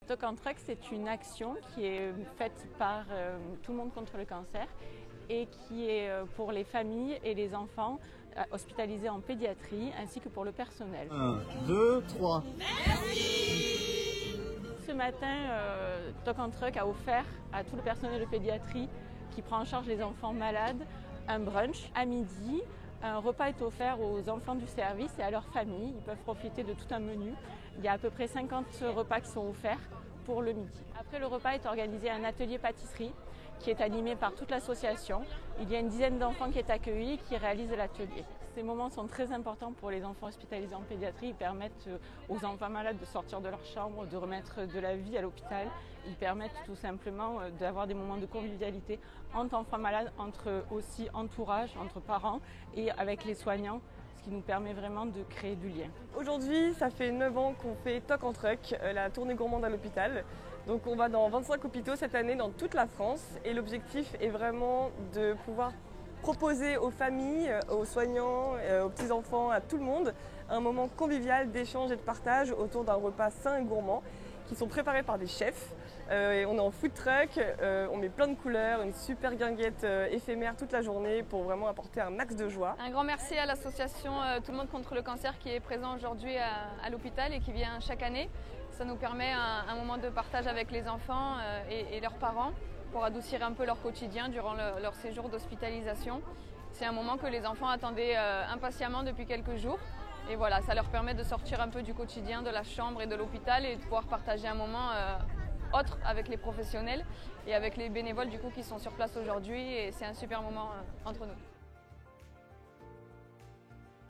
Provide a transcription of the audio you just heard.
Talk and Truck, c'est une action qui est faite par Tout le monde contre le cancer et qui est pour les familles et les enfants hospitalisés en pédiatrie ainsi que pour le personnel. 1, 2, 3. Ce matin, Talk and Truck a offert à tout le personnel de pédiatrie qui prend en charge les enfants malades un brunch à midi. Un repas est offert aux enfants du service et à leurs familles. Ils peuvent profiter de tout un menu. Il y a à peu près 50 repas qui sont offerts pour le midi. Après le repas est organisé un atelier pâtisserie qui est animé par toute l'association. Il y a une dizaine d'enfants qui est accueillis et qui réalisent l'atelier. Ces moments sont très importants pour les enfants hospitalisés en pédiatrie. Ils permettent aux enfants malades de sortir de leur chambre, de remettre de la vie à l'hôpital. Ils permettent tout simplement d'avoir des moments de convivialité entre enfants malades, entre aussi entourage, entre parents et avec les soignants, ce qui nous permet vraiment de créer du lien. Aujourd'hui, ça fait 9 ans qu'on fait Talk and Truck, la tournée gourmande à l'hôpital. Donc on va dans 25 hôpitaux cette année dans toute la France et l'objectif est vraiment de pouvoir proposer aux familles, aux soignants, aux petits-enfants, à tout le monde, un moment convivial d'échange et de partage autour d'un repas sain et gourmand qui sont préparés par des chefs. On est en food truck, on met plein de couleurs, une super guinguette éphémère toute la journée pour vraiment apporter un max de joie. Un grand merci à l'association Tout le monde contre le cancer qui est présent aujourd'hui à l'hôpital et qui vient chaque année. Ça nous permet un moment de partage avec les enfants et leurs parents pour adoucir un peu leur quotidien durant leur séjour d'hospitalisation. C'est un moment que les enfants attendaient impatiemment depuis quelques jours. Et voilà, ça leur permet de sortir un peu du quotidien de la chambre et de l'hôpital et de pouvoir partager un moment autre avec les professionnels et avec les bénévoles du coup qui sont sur place aujourd'hui. Et c'est un super moment entre nous.